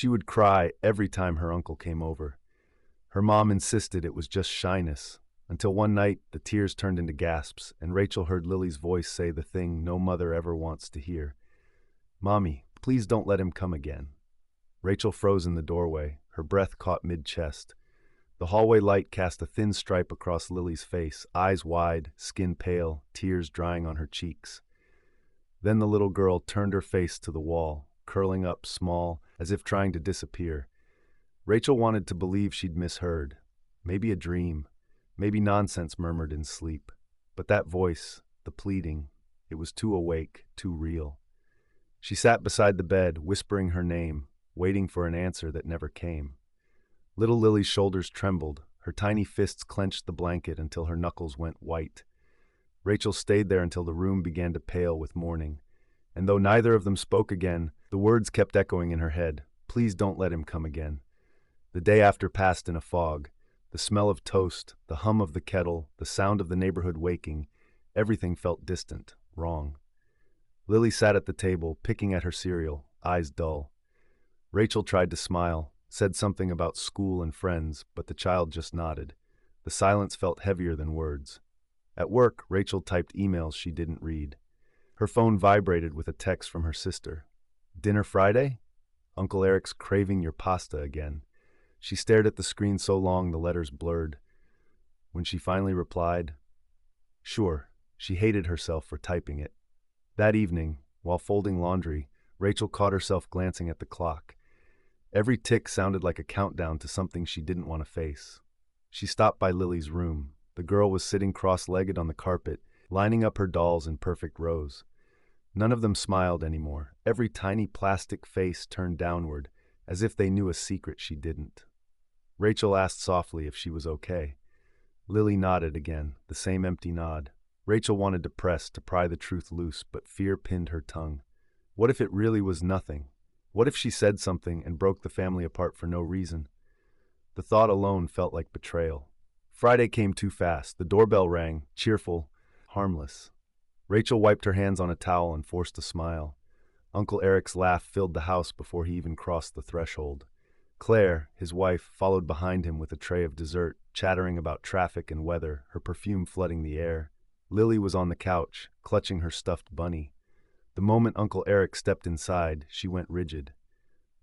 She would cry every time her uncle came over. Her mom insisted it was just shyness, until one night the tears turned into gasps and Rachel heard Lily's voice say the thing no mother ever wants to hear. "Mommy, please don't let him come again." Rachel froze in the doorway, her breath caught mid-chest. The hallway light cast a thin stripe across Lily's face, eyes wide, skin pale, tears drying on her cheeks. Then the little girl turned her face to the wall, curling up small, as if trying to disappear. Rachel wanted to believe she'd misheard. Maybe a dream, maybe nonsense murmured in sleep. But that voice, the pleading, it was too awake, too real. She sat beside the bed, whispering her name, waiting for an answer that never came. Little Lily's shoulders trembled, her tiny fists clenched the blanket until her knuckles went white. Rachel stayed there until the room began to pale with mourning. And though neither of them spoke again, the words kept echoing in her head. Please don't let him come again. The day after passed in a fog. The smell of toast, the hum of the kettle, the sound of the neighborhood waking, everything felt distant, wrong. Lily sat at the table, picking at her cereal, eyes dull. Rachel tried to smile, said something about school and friends, but the child just nodded. The silence felt heavier than words. At work, Rachel typed emails she didn't read. Her phone vibrated with a text from her sister. "Dinner Friday? Uncle Eric's craving your pasta again." She stared at the screen so long the letters blurred. When she finally replied, "Sure," she hated herself for typing it. That evening, while folding laundry, Rachel caught herself glancing at the clock. Every tick sounded like a countdown to something she didn't want to face. She stopped by Lily's room. The girl was sitting cross-legged on the carpet, lining up her dolls in perfect rows. None of them smiled anymore. Every tiny plastic face turned downward, as if they knew a secret she didn't. Rachel asked softly if she was okay. Lily nodded again, the same empty nod. Rachel wanted to press, to pry the truth loose, but fear pinned her tongue. What if it really was nothing? What if she said something and broke the family apart for no reason? The thought alone felt like betrayal. Friday came too fast. The doorbell rang, cheerful, harmless. Rachel wiped her hands on a towel and forced a smile. Uncle Eric's laugh filled the house before he even crossed the threshold. Claire, his wife, followed behind him with a tray of dessert, chattering about traffic and weather, her perfume flooding the air. Lily was on the couch, clutching her stuffed bunny. The moment Uncle Eric stepped inside, she went rigid.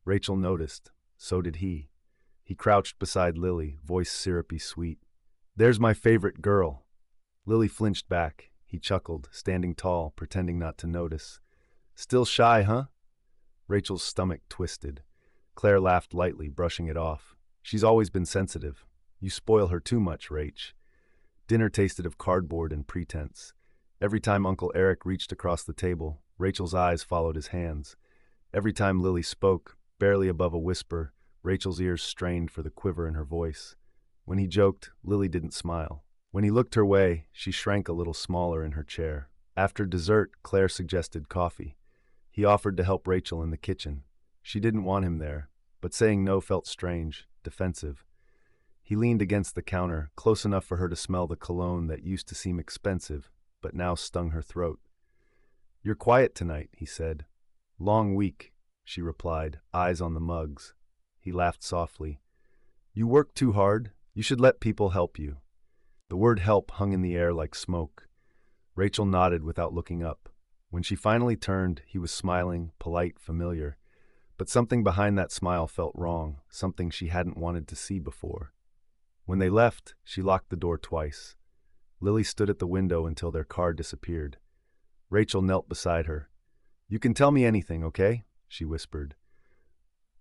Rachel noticed. So did he. He crouched beside Lily, voice syrupy sweet. "There's my favorite girl." Lily flinched back. He chuckled, standing tall, pretending not to notice. "Still shy, huh?" Rachel's stomach twisted. Claire laughed lightly, brushing it off. "She's always been sensitive. You spoil her too much, Rach." Dinner tasted of cardboard and pretense. Every time Uncle Eric reached across the table, Rachel's eyes followed his hands. Every time Lily spoke, barely above a whisper, Rachel's ears strained for the quiver in her voice. When he joked, Lily didn't smile. When he looked her way, she shrank a little smaller in her chair. After dessert, Claire suggested coffee. He offered to help Rachel in the kitchen. She didn't want him there, but saying no felt strange, defensive. He leaned against the counter, close enough for her to smell the cologne that used to seem expensive, but now stung her throat. "You're quiet tonight," he said. "Long week," she replied, eyes on the mugs. He laughed softly. "You work too hard. You should let people help you." The word help hung in the air like smoke. Rachel nodded without looking up. When she finally turned, he was smiling, polite, familiar. But something behind that smile felt wrong, something she hadn't wanted to see before. When they left, she locked the door twice. Lily stood at the window until their car disappeared. Rachel knelt beside her. "You can tell me anything, okay?" she whispered.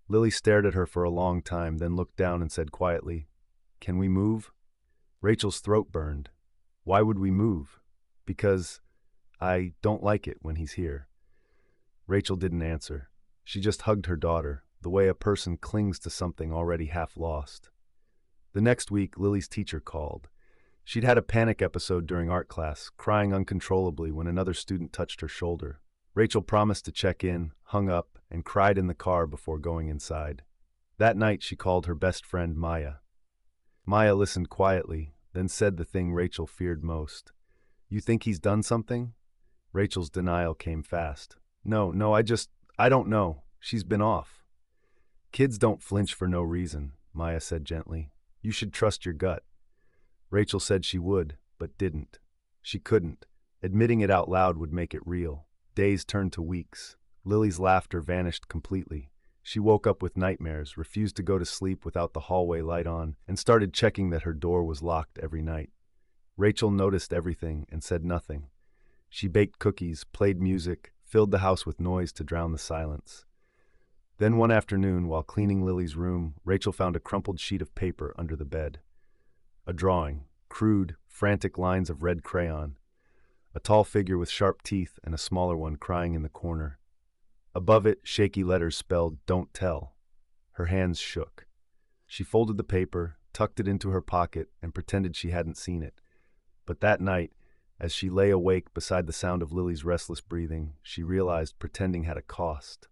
Lily stared at her for a long time, then looked down and said quietly, "Can we move?" Rachel's throat burned. "Why would we move?" "Because I don't like it when he's here." Rachel didn't answer. She just hugged her daughter, the way a person clings to something already half lost. The next week, Lily's teacher called. She'd had a panic episode during art class, crying uncontrollably when another student touched her shoulder. Rachel promised to check in, hung up, and cried in the car before going inside. That night, she called her best friend Maya. Maya listened quietly, then said the thing Rachel feared most. "You think he's done something?" Rachel's denial came fast. No, I don't know. She's been off." Kids don't flinch for no reason, Maya said gently. You should trust your gut. Rachel said she would, but didn't. She couldn't. Admitting it out loud would make it real. Days turned to weeks. Lily's laughter vanished completely. She woke up with nightmares, refused to go to sleep without the hallway light on, and started checking that her door was locked every night. Rachel noticed everything and said nothing. She baked cookies, played music, filled the house with noise to drown the silence. Then one afternoon, while cleaning Lily's room, Rachel found a crumpled sheet of paper under the bed. A drawing, crude, frantic lines of red crayon. A tall figure with sharp teeth and a smaller one crying in the corner. Above it, shaky letters spelled, "Don't tell." Her hands shook. She folded the paper, tucked it into her pocket, and pretended she hadn't seen it. But that night, as she lay awake beside the sound of Lily's restless breathing, she realized pretending had a cost.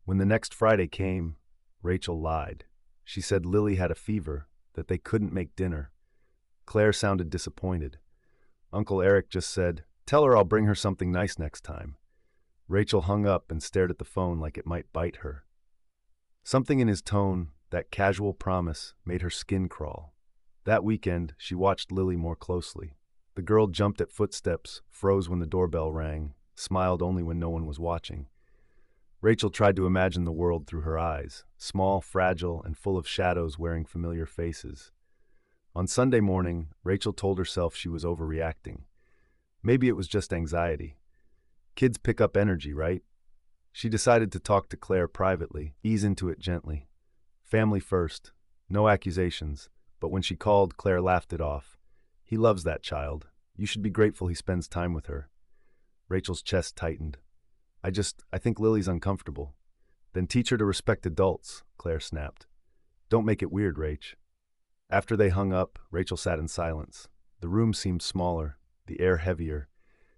When the next Friday came, Rachel lied. She said Lily had a fever, that they couldn't make dinner. Claire sounded disappointed. Uncle Eric just said, "Tell her I'll bring her something nice next time." Rachel hung up and stared at the phone like it might bite her. Something in his tone, that casual promise, made her skin crawl. That weekend, she watched Lily more closely. The girl jumped at footsteps, froze when the doorbell rang, smiled only when no one was watching. Rachel tried to imagine the world through her eyes, small, fragile, and full of shadows wearing familiar faces. On Sunday morning, Rachel told herself she was overreacting. Maybe it was just anxiety. Kids pick up energy, right? She decided to talk to Claire privately, ease into it gently. Family first, no accusations, but when she called, Claire laughed it off. He loves that child. You should be grateful he spends time with her. Rachel's chest tightened. I think Lily's uncomfortable. Then teach her to respect adults, Claire snapped. Don't make it weird, Rach. After they hung up, Rachel sat in silence. The room seemed smaller, the air heavier.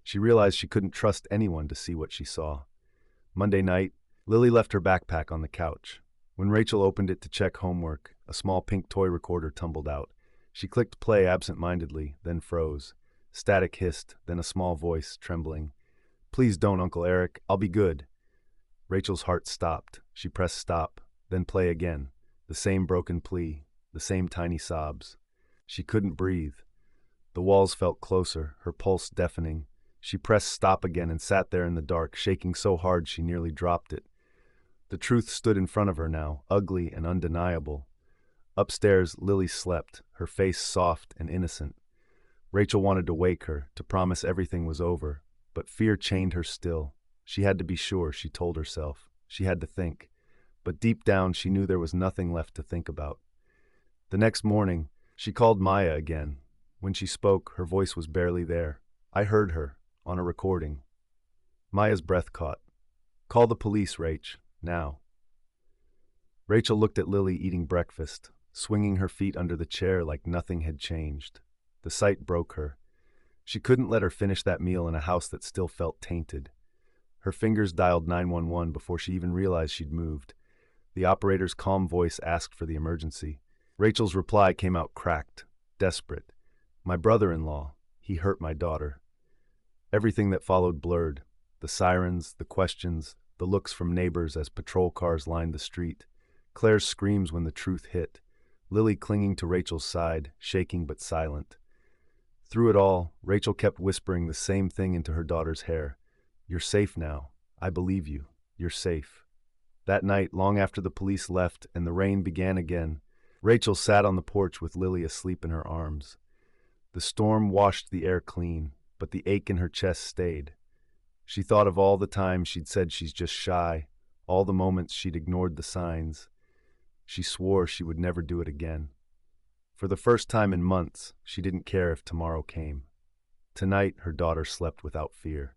She realized she couldn't trust anyone to see what she saw. Monday night, Lily left her backpack on the couch. When Rachel opened it to check homework, a small pink toy recorder tumbled out. She clicked play absent-mindedly, then froze. Static hissed, then a small voice, trembling. "Please don't, Uncle Eric. I'll be good." Rachel's heart stopped. She pressed stop, then play again. The same broken plea, the same tiny sobs. She couldn't breathe. The walls felt closer, her pulse deafening. She pressed stop again and sat there in the dark, shaking so hard she nearly dropped it. The truth stood in front of her now, ugly and undeniable. Upstairs, Lily slept, her face soft and innocent. Rachel wanted to wake her, to promise everything was over, but fear chained her still. She had to be sure, she told herself. She had to think. But deep down, she knew there was nothing left to think about. The next morning, she called Maya again. When she spoke, her voice was barely there. I heard her, on a recording. Maya's breath caught. "Call the police, Rach, now." Rachel looked at Lily eating breakfast, swinging her feet under the chair like nothing had changed. The sight broke her. She couldn't let her finish that meal in a house that still felt tainted. Her fingers dialed 911 before she even realized she'd moved. The operator's calm voice asked for the emergency. Rachel's reply came out cracked, desperate. "My brother-in-law, he hurt my daughter." Everything that followed blurred. The sirens, the questions, the looks from neighbors as patrol cars lined the street. Claire's screams when the truth hit. Lily clinging to Rachel's side, shaking but silent. Through it all, Rachel kept whispering the same thing into her daughter's hair. "You're safe now. I believe you. You're safe." That night, long after the police left and the rain began again, Rachel sat on the porch with Lily asleep in her arms. The storm washed the air clean, but the ache in her chest stayed. She thought of all the times she'd said she's just shy, all the moments she'd ignored the signs. She swore she would never do it again. For the first time in months, she didn't care if tomorrow came. Tonight, her daughter slept without fear.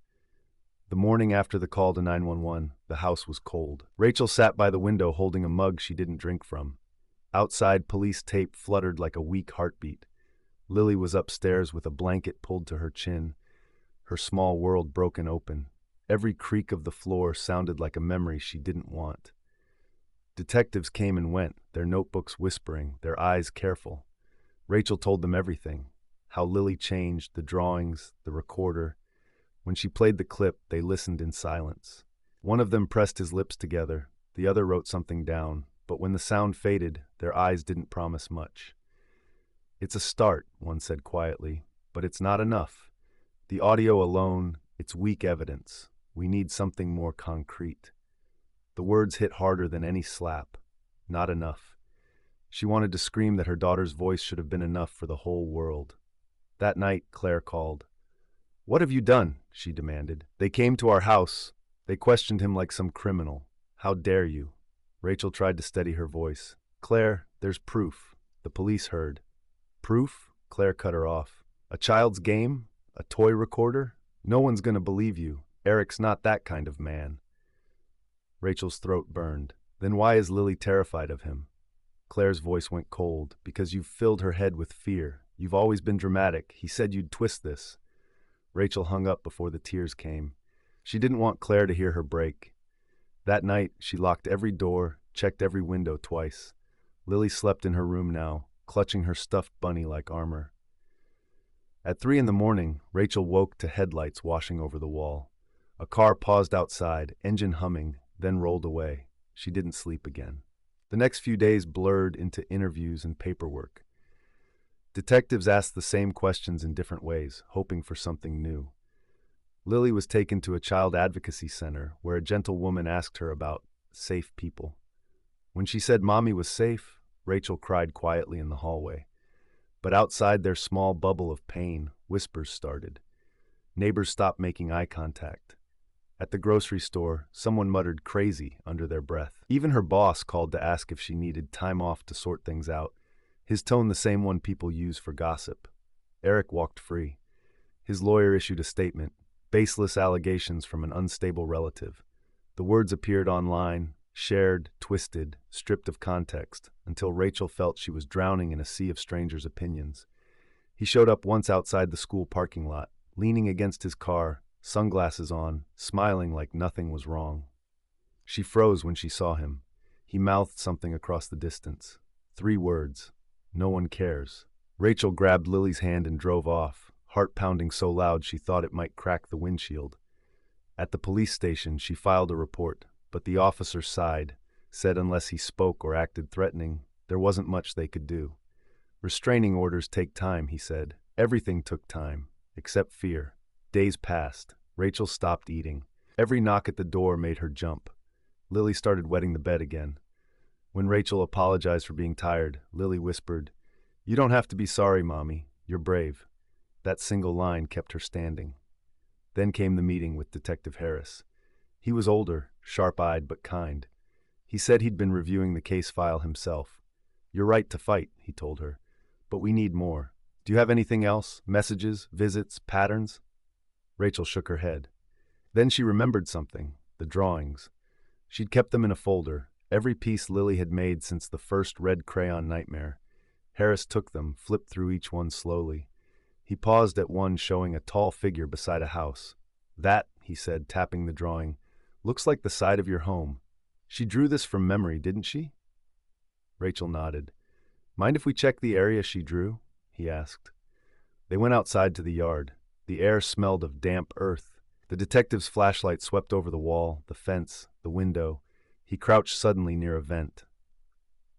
The morning after the call to 911, the house was cold. Rachel sat by the window holding a mug she didn't drink from. Outside, police tape fluttered like a weak heartbeat. Lily was upstairs with a blanket pulled to her chin, her small world broken open. Every creak of the floor sounded like a memory she didn't want. Detectives came and went, their notebooks whispering, their eyes careful. Rachel told them everything, how Lily changed, the drawings, the recorder. When she played the clip, they listened in silence. One of them pressed his lips together, The other wrote something down, but when the sound faded, their eyes didn't promise much. "It's a start," one said quietly, "but it's not enough. The audio alone, it's weak evidence. We need something more concrete." The words hit harder than any slap. Not enough. She wanted to scream that her daughter's voice should have been enough for the whole world. That night, Claire called. "What have you done?" she demanded. "They came to our house. They questioned him like some criminal. How dare you?" Rachel tried to steady her voice. "Claire, there's proof. The police heard." "Proof?" Claire cut her off. "A child's game? A toy recorder? No one's gonna believe you. Eric's not that kind of man." Rachel's throat burned. "Then why is Lily terrified of him?" Claire's voice went cold. "Because you've filled her head with fear. You've always been dramatic. He said you'd twist this." Rachel hung up before the tears came. She didn't want Claire to hear her break. That night, she locked every door, checked every window twice. Lily slept in her room now, clutching her stuffed bunny like armor. At 3 in the morning, Rachel woke to headlights washing over the wall. A car paused outside, engine humming, then rolled away. She didn't sleep again. The next few days blurred into interviews and paperwork. Detectives asked the same questions in different ways, hoping for something new. Lily was taken to a child advocacy center where a gentle woman asked her about safe people. When she said Mommy was safe, Rachel cried quietly in the hallway. But outside their small bubble of pain, whispers started. Neighbors stopped making eye contact. At the grocery store, someone muttered crazy under their breath. Even her boss called to ask if she needed time off to sort things out, his tone the same one people use for gossip. Eric walked free. His lawyer issued a statement, baseless allegations from an unstable relative. The words appeared online, shared, twisted, stripped of context, until Rachel felt she was drowning in a sea of strangers' opinions. He showed up once outside the school parking lot, leaning against his car, sunglasses on, smiling like nothing was wrong. She froze when she saw him. He mouthed something across the distance. 3 words. "No one cares." Rachel grabbed Lily's hand and drove off, heart pounding so loud she thought it might crack the windshield. At the police station, she filed a report, but the officer sighed, said unless he spoke or acted threatening, there wasn't much they could do. "Restraining orders take time," he said. Everything took time, except fear. Days passed. Rachel stopped eating. Every knock at the door made her jump. Lily started wetting the bed again. When Rachel apologized for being tired, Lily whispered, "You don't have to be sorry, Mommy. You're brave." That single line kept her standing. Then came the meeting with Detective Harris. He was older, sharp-eyed but kind. He said he'd been reviewing the case file himself. "You're right to fight," he told her. "But we need more. Do you have anything else? Messages, visits, patterns?" Rachel shook her head. Then she remembered something, the drawings. She'd kept them in a folder, every piece Lily had made since the first red crayon nightmare. Harris took them, flipped through each one slowly. He paused at one showing a tall figure beside a house. "That," he said, tapping the drawing, "looks like the side of your home. She drew this from memory, didn't she?" Rachel nodded. "Mind if we check the area she drew?" he asked. They went outside to the yard. The air smelled of damp earth. The detective's flashlight swept over the wall, the fence, the window. He crouched suddenly near a vent.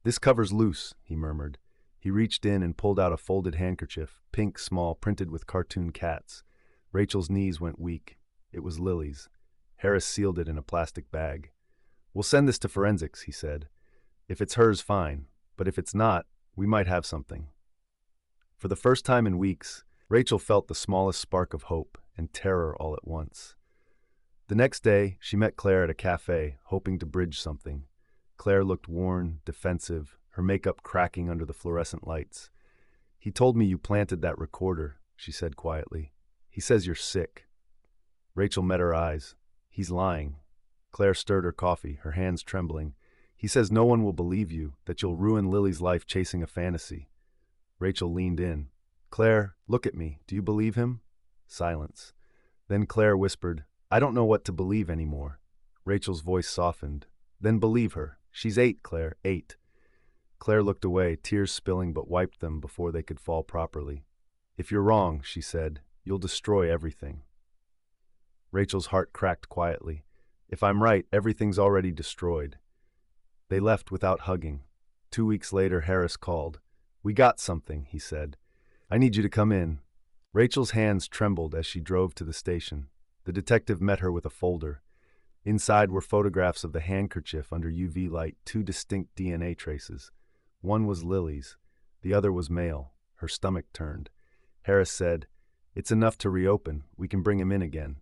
"This cover's loose," he murmured. He reached in and pulled out a folded handkerchief, pink, small, printed with cartoon cats. Rachel's knees went weak. It was Lily's. Harris sealed it in a plastic bag. "We'll send this to forensics," he said. "If it's hers, fine. But if it's not, we might have something." For the first time in weeks, Rachel felt the smallest spark of hope and terror all at once. The next day, she met Claire at a cafe, hoping to bridge something. Claire looked worn, defensive, her makeup cracking under the fluorescent lights. "He told me you planted that recorder," she said quietly. "He says you're sick." Rachel met her eyes. "He's lying." Claire stirred her coffee, her hands trembling. "He says no one will believe you, that you'll ruin Lily's life chasing a fantasy." Rachel leaned in. "Claire, look at me. Do you believe him?" Silence. Then Claire whispered, "I don't know what to believe anymore." Rachel's voice softened. "Then believe her. She's 8, Claire, 8. Claire looked away, tears spilling, but wiped them before they could fall properly. "If you're wrong," she said, "you'll destroy everything." Rachel's heart cracked quietly. "If I'm right, everything's already destroyed." They left without hugging. 2 weeks later, Harris called. "We got something," he said. "I need you to come in." Rachel's hands trembled as she drove to the station. The detective met her with a folder. Inside were photographs of the handkerchief under UV light, 2 distinct DNA traces. One was Lily's. The other was male. Her stomach turned. Harris said, "It's enough to reopen. We can bring him in again."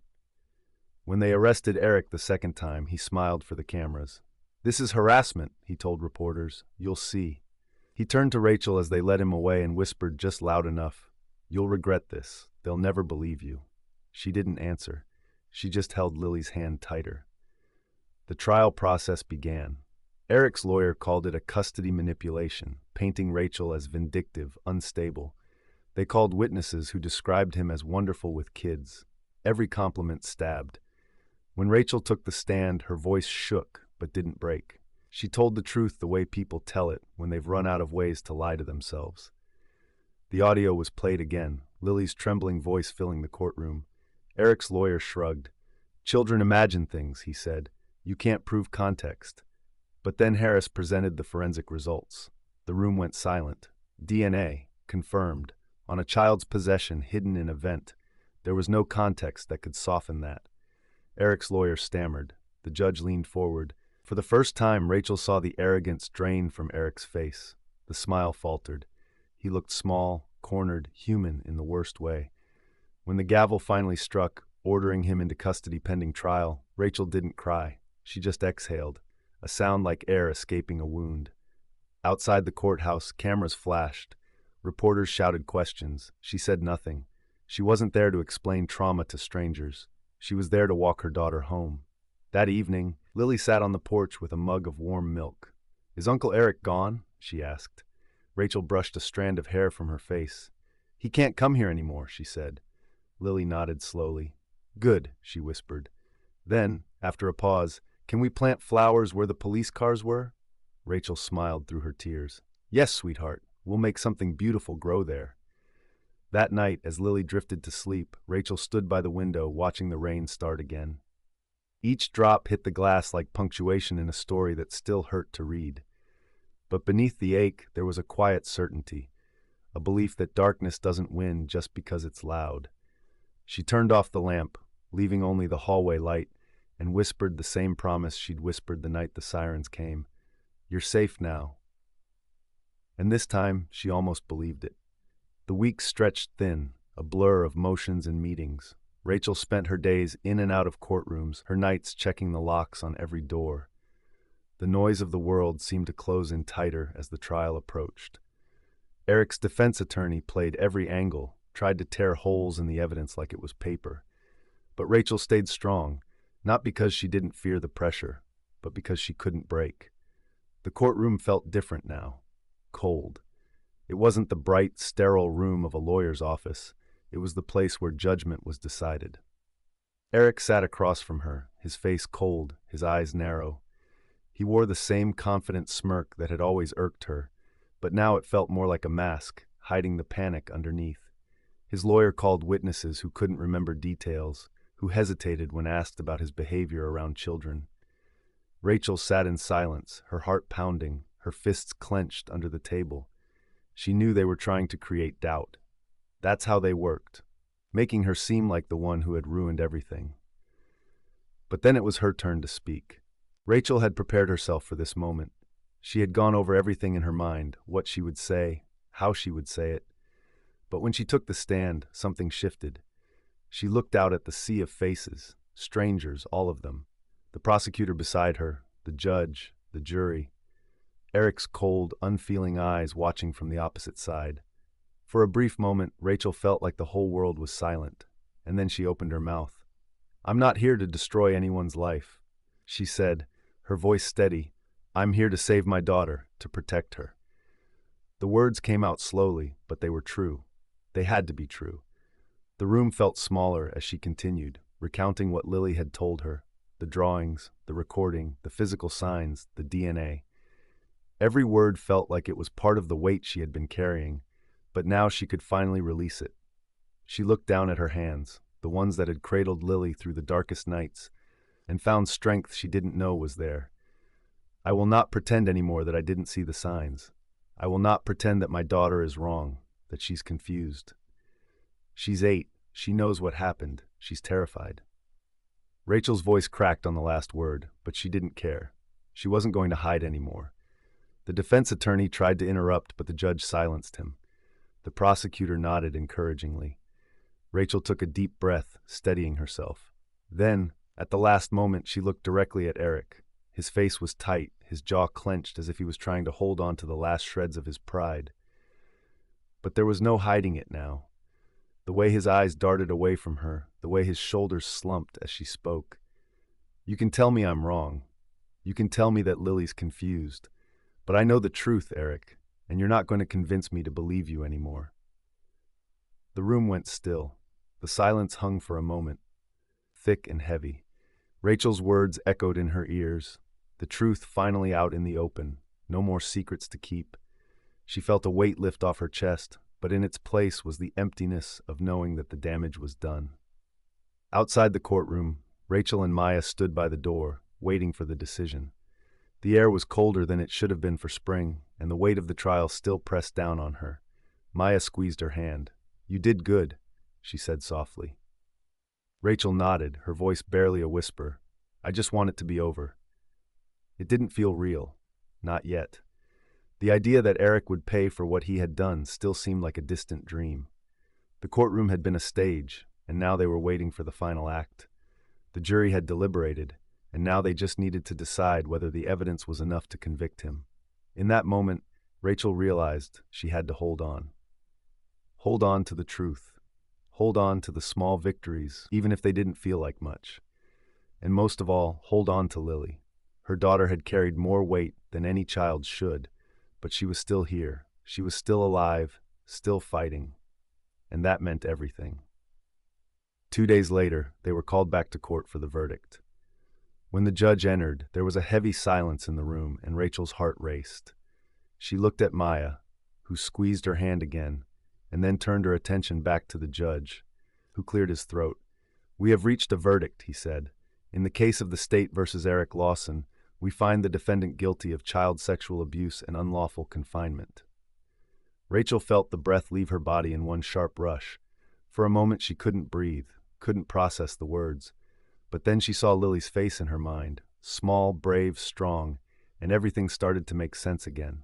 When they arrested Eric the second time, he smiled for the cameras. "This is harassment," he told reporters. "You'll see." He turned to Rachel as they led him away and whispered just loud enough, "You'll regret this. They'll never believe you." She didn't answer. She just held Lily's hand tighter. The trial process began. Eric's lawyer called it a custody manipulation, painting Rachel as vindictive, unstable. They called witnesses who described him as wonderful with kids. Every compliment stabbed. When Rachel took the stand, her voice shook but didn't break. She told the truth the way people tell it when they've run out of ways to lie to themselves. The audio was played again, Lily's trembling voice filling the courtroom. Eric's lawyer shrugged. "Children imagine things," he said. "You can't prove context." But then Harris presented the forensic results. The room went silent. DNA, confirmed, on a child's possession hidden in a vent. There was no context that could soften that. Eric's lawyer stammered. The judge leaned forward. For the first time, Rachel saw the arrogance drain from Eric's face. The smile faltered. He looked small, cornered, human in the worst way. When the gavel finally struck, ordering him into custody pending trial, Rachel didn't cry. She just exhaled, a sound like air escaping a wound. Outside the courthouse, cameras flashed. Reporters shouted questions. She said nothing. She wasn't there to explain trauma to strangers. She was there to walk her daughter home. That evening, Lily sat on the porch with a mug of warm milk. "Is Uncle Eric gone?" she asked. Rachel brushed a strand of hair from her face. "He can't come here anymore," she said. Lily nodded slowly. "Good," she whispered. Then, after a pause, "Can we plant flowers where the police cars were?" Rachel smiled through her tears. "Yes, sweetheart, we'll make something beautiful grow there." That night, as Lily drifted to sleep, Rachel stood by the window watching the rain start again. Each drop hit the glass like punctuation in a story that still hurt to read. But beneath the ache, there was a quiet certainty, a belief that darkness doesn't win just because it's loud. She turned off the lamp, leaving only the hallway light, and whispered the same promise she'd whispered the night the sirens came. "You're safe now." And this time, she almost believed it. The weeks stretched thin, a blur of motions and meetings. Rachel spent her days in and out of courtrooms, her nights checking the locks on every door. The noise of the world seemed to close in tighter as the trial approached. Eric's defense attorney played every angle, tried to tear holes in the evidence like it was paper. But Rachel stayed strong, not because she didn't fear the pressure, but because she couldn't break. The courtroom felt different now, cold. It wasn't the bright, sterile room of a lawyer's office. It was the place where judgment was decided. Eric sat across from her, his face cold, his eyes narrow. He wore the same confident smirk that had always irked her, but now it felt more like a mask, hiding the panic underneath. His lawyer called witnesses who couldn't remember details, who hesitated when asked about his behavior around children. Rachel sat in silence, her heart pounding, her fists clenched under the table. She knew they were trying to create doubt. That's how they worked, making her seem like the one who had ruined everything. But then it was her turn to speak. Rachel had prepared herself for this moment. She had gone over everything in her mind, what she would say, how she would say it. But when she took the stand, something shifted. She looked out at the sea of faces, strangers, all of them. The prosecutor beside her, the judge, the jury. Eric's cold, unfeeling eyes watching from the opposite side. For a brief moment, Rachel felt like the whole world was silent, and then she opened her mouth. "I'm not here to destroy anyone's life," she said, her voice steady. "I'm here to save my daughter, to protect her." The words came out slowly, but they were true. They had to be true. The room felt smaller as she continued, recounting what Lily had told her, the drawings, the recording, the physical signs, the DNA. Every word felt like it was part of the weight she had been carrying, but now she could finally release it. She looked down at her hands, the ones that had cradled Lily through the darkest nights, and found strength she didn't know was there. I will not pretend anymore that I didn't see the signs. I will not pretend that my daughter is wrong, that she's confused. She's 8. She knows what happened. She's terrified. Rachel's voice cracked on the last word, but she didn't care. She wasn't going to hide anymore. The defense attorney tried to interrupt, but the judge silenced him. The prosecutor nodded encouragingly. Rachel took a deep breath, steadying herself. Then, at the last moment, she looked directly at Eric. His face was tight, his jaw clenched as if he was trying to hold on to the last shreds of his pride. But there was no hiding it now. The way his eyes darted away from her, the way his shoulders slumped as she spoke. You can tell me I'm wrong. You can tell me that Lily's confused. But I know the truth, Eric, and you're not going to convince me to believe you anymore. The room went still. The silence hung for a moment, thick and heavy. Rachel's words echoed in her ears, the truth finally out in the open, no more secrets to keep. She felt a weight lift off her chest, but in its place was the emptiness of knowing that the damage was done. Outside the courtroom, Rachel and Maya stood by the door, waiting for the decision. The air was colder than it should have been for spring, and the weight of the trial still pressed down on her. Maya squeezed her hand. "You did good," she said softly. Rachel nodded, her voice barely a whisper. "I just want it to be over." It didn't feel real. Not yet. The idea that Eric would pay for what he had done still seemed like a distant dream. The courtroom had been a stage, and now they were waiting for the final act. The jury had deliberated, and now they just needed to decide whether the evidence was enough to convict him. In that moment, Rachel realized she had to hold on. Hold on to the truth. Hold on to the small victories, even if they didn't feel like much. And most of all, hold on to Lily. Her daughter had carried more weight than any child should, but she was still here. She was still alive, still fighting. And that meant everything. 2 days later, they were called back to court for the verdict. When the judge entered, there was a heavy silence in the room, and Rachel's heart raced. She looked at Maya, who squeezed her hand again, and then turned her attention back to the judge, who cleared his throat. "We have reached a verdict," he said. "In the case of the state versus Eric Lawson, we find the defendant guilty of child sexual abuse and unlawful confinement." Rachel felt the breath leave her body in one sharp rush. For a moment she couldn't breathe, couldn't process the words. But then she saw Lily's face in her mind, small, brave, strong, and everything started to make sense again.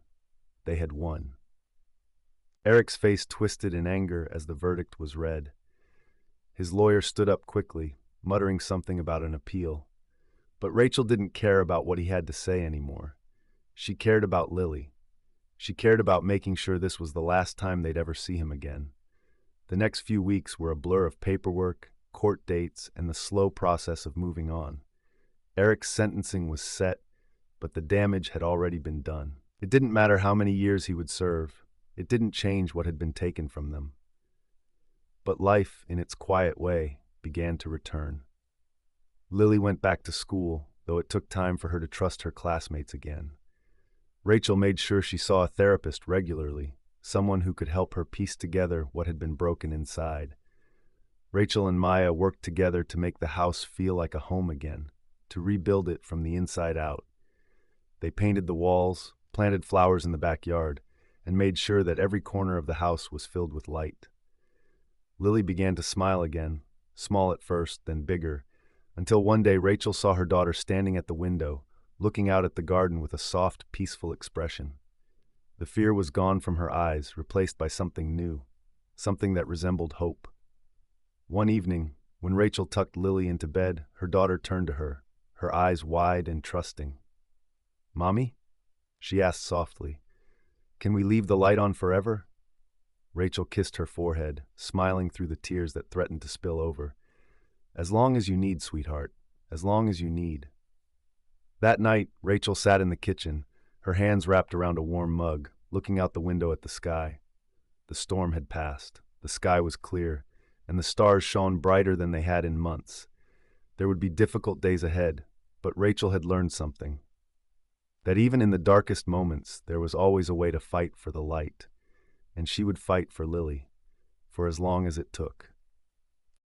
They had won. Eric's face twisted in anger as the verdict was read. His lawyer stood up quickly, muttering something about an appeal. But Rachel didn't care about what he had to say anymore. She cared about Lily. She cared about making sure this was the last time they'd ever see him again. The next few weeks were a blur of paperwork, court dates, and the slow process of moving on. Eric's sentencing was set, but the damage had already been done. It didn't matter how many years he would serve. It didn't change what had been taken from them. But life, in its quiet way, began to return. Lily went back to school, though it took time for her to trust her classmates again. Rachel made sure she saw a therapist regularly, someone who could help her piece together what had been broken inside. Rachel and Maya worked together to make the house feel like a home again, to rebuild it from the inside out. They painted the walls, planted flowers in the backyard, and made sure that every corner of the house was filled with light. Lily began to smile again, small at first, then bigger, until one day Rachel saw her daughter standing at the window, looking out at the garden with a soft, peaceful expression. The fear was gone from her eyes, replaced by something new, something that resembled hope. One evening, when Rachel tucked Lily into bed, her daughter turned to her, her eyes wide and trusting. "Mommy?" she asked softly. "Can we leave the light on forever?" Rachel kissed her forehead, smiling through the tears that threatened to spill over. "As long as you need, sweetheart. As long as you need." That night, Rachel sat in the kitchen, her hands wrapped around a warm mug, looking out the window at the sky. The storm had passed, the sky was clear, and the stars shone brighter than they had in months. There would be difficult days ahead, but Rachel had learned something. That even in the darkest moments, there was always a way to fight for the light. And she would fight for Lily, for as long as it took.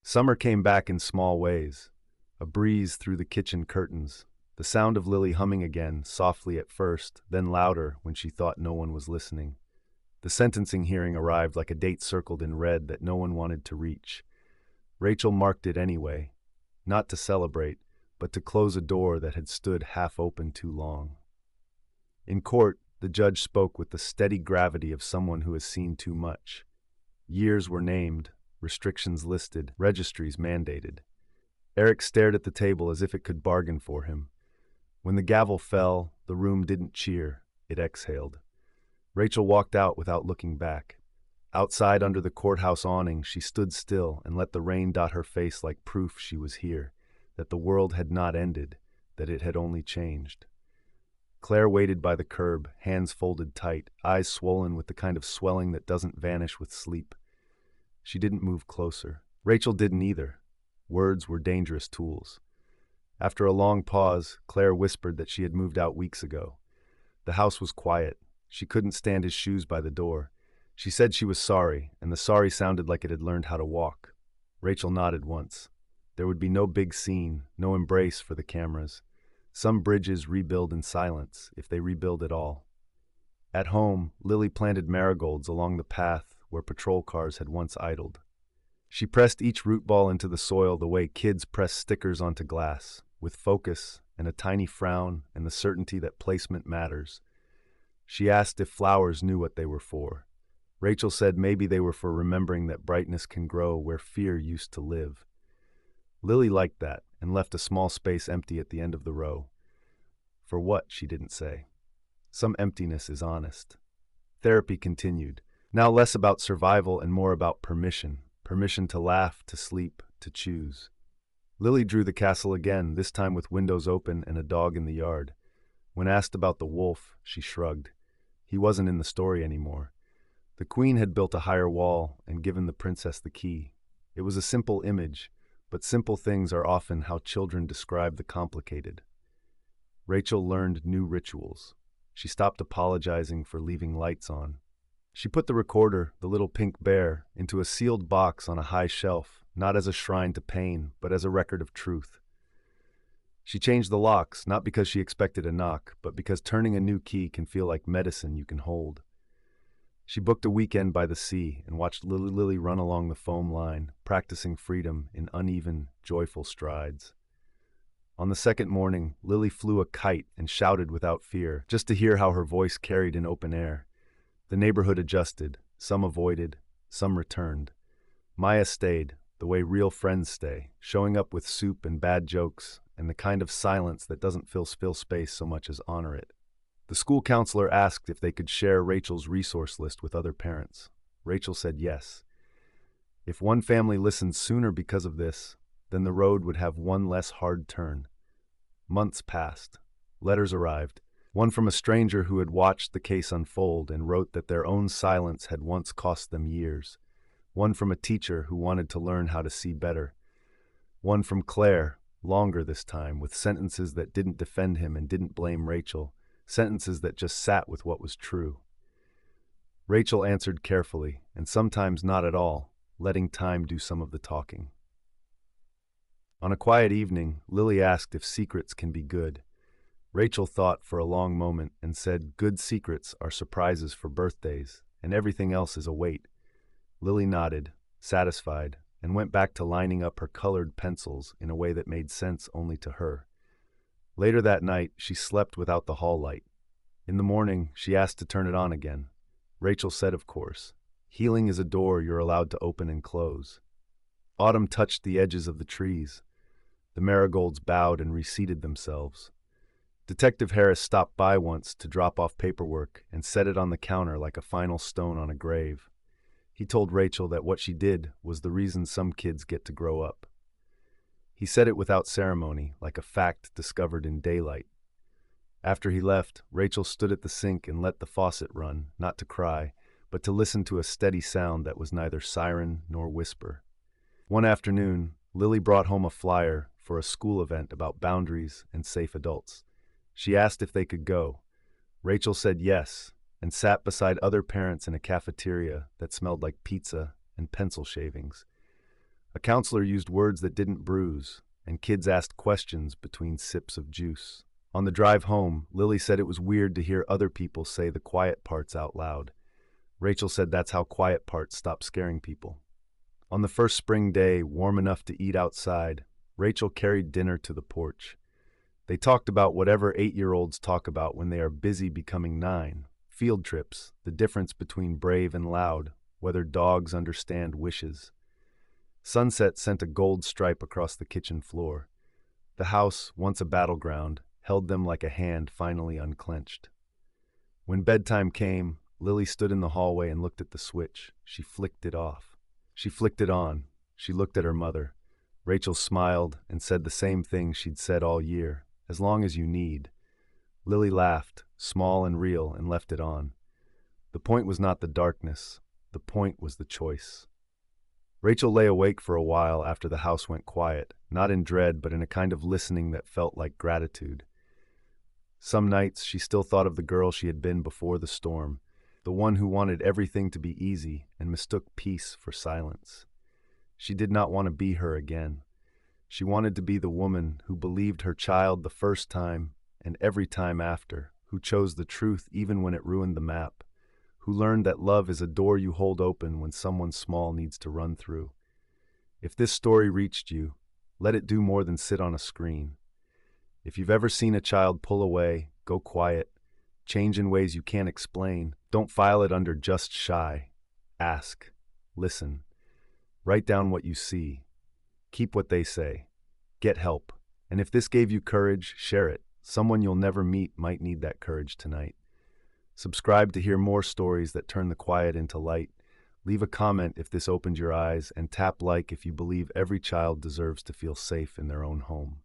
Summer came back in small ways. A breeze through the kitchen curtains, The sound of Lily humming again, softly at first, then louder when she thought no one was listening. The sentencing hearing arrived like a date circled in red that no one wanted to reach. Rachel marked it anyway, not to celebrate, but to close a door that had stood half open too long. In court, the judge spoke with the steady gravity of someone who has seen too much. Years were named, restrictions listed, registries mandated. Eric stared at the table as if it could bargain for him. When the gavel fell, the room didn't cheer, it exhaled. Rachel walked out without looking back. Outside under the courthouse awning, she stood still and let the rain dot her face like proof she was here, that the world had not ended, that it had only changed. Claire waited by the curb, hands folded tight, eyes swollen with the kind of swelling that doesn't vanish with sleep. She didn't move closer. Rachel didn't either. Words were dangerous tools. After a long pause, Claire whispered that she had moved out weeks ago. The house was quiet. She couldn't stand his shoes by the door. She said she was sorry, and the sorry sounded like it had learned how to walk. Rachel nodded once. There would be no big scene, no embrace for the cameras. Some bridges rebuild in silence, if they rebuild at all. At home, Lily planted marigolds along the path where patrol cars had once idled. She pressed each root ball into the soil the way kids press stickers onto glass, with focus and a tiny frown and the certainty that placement matters. She asked if flowers knew what they were for. Rachel said maybe they were for remembering that brightness can grow where fear used to live. Lily liked that and left a small space empty at the end of the row. For what, she didn't say. Some emptiness is honest. Therapy continued, now less about survival and more about permission. Permission to laugh, to sleep, to choose. Lily drew the castle again, this time with windows open and a dog in the yard. When asked about the wolf, she shrugged. He wasn't in the story anymore. The queen had built a higher wall and given the princess the key. It was a simple image, but simple things are often how children describe the complicated. Rachel learned new rituals. She stopped apologizing for leaving lights on. She put the recorder, the little pink bear, into a sealed box on a high shelf, not as a shrine to pain, but as a record of truth. She changed the locks, not because she expected a knock, but because turning a new key can feel like medicine you can hold. She booked a weekend by the sea and watched Lily run along the foam line, practicing freedom in uneven, joyful strides. On the second morning, Lily flew a kite and shouted without fear, just to hear how her voice carried in open air. The neighborhood adjusted. Some avoided, some returned. Maya stayed, the way real friends stay, showing up with soup and bad jokes, and the kind of silence that doesn't fill space so much as honor it. The school counselor asked if they could share Rachel's resource list with other parents. Rachel said yes. If one family listened sooner because of this, then the road would have one less hard turn. Months passed. Letters arrived. One from a stranger who had watched the case unfold and wrote that their own silence had once cost them years. One from a teacher who wanted to learn how to see better. One from Claire, longer this time, with sentences that didn't defend him and didn't blame Rachel, sentences that just sat with what was true. Rachel answered carefully, and sometimes not at all, letting time do some of the talking. On a quiet evening, Lily asked if secrets can be good. Rachel thought for a long moment and said good secrets are surprises for birthdays, and everything else is a wait. Lily nodded, satisfied, and went back to lining up her colored pencils in a way that made sense only to her. Later that night, she slept without the hall light. In the morning, she asked to turn it on again. Rachel said, of course, healing is a door you're allowed to open and close. Autumn touched the edges of the trees. The marigolds bowed and reseated themselves. Detective Harris stopped by once to drop off paperwork and set it on the counter like a final stone on a grave. He told Rachel that what she did was the reason some kids get to grow up. He said it without ceremony, like a fact discovered in daylight. After he left, Rachel stood at the sink and let the faucet run, not to cry, but to listen to a steady sound that was neither siren nor whisper. One afternoon, Lily brought home a flyer for a school event about boundaries and safe adults. She asked if they could go. Rachel said yes, and sat beside other parents in a cafeteria that smelled like pizza and pencil shavings. A counselor used words that didn't bruise, and kids asked questions between sips of juice. On the drive home, Lily said it was weird to hear other people say the quiet parts out loud. Rachel said that's how quiet parts stop scaring people. On the first spring day, warm enough to eat outside, Rachel carried dinner to the porch. They talked about whatever 8-year-olds talk about when they are busy becoming 9. Field trips, the difference between brave and loud, whether dogs understand wishes. Sunset sent a gold stripe across the kitchen floor. The house, once a battleground, held them like a hand finally unclenched. When bedtime came, Lily stood in the hallway and looked at the switch. She flicked it off. She flicked it on. She looked at her mother. Rachel smiled and said the same thing she'd said all year, as long as you need. Lily laughed, small and real, and left it on. The point was not the darkness. The point was the choice. Rachel lay awake for a while after the house went quiet, not in dread but in a kind of listening that felt like gratitude. Some nights she still thought of the girl she had been before the storm, the one who wanted everything to be easy and mistook peace for silence. She did not want to be her again. She wanted to be the woman who believed her child the first time and every time after, who chose the truth even when it ruined the map, who learned that love is a door you hold open when someone small needs to run through. If this story reached you, let it do more than sit on a screen. If you've ever seen a child pull away, go quiet, change in ways you can't explain, don't file it under just shy. Ask. Listen. Write down what you see. Keep what they say. Get help. And if this gave you courage, share it. Someone you'll never meet might need that courage tonight. Subscribe to hear more stories that turn the quiet into light. Leave a comment if this opened your eyes, and tap like if you believe every child deserves to feel safe in their own home.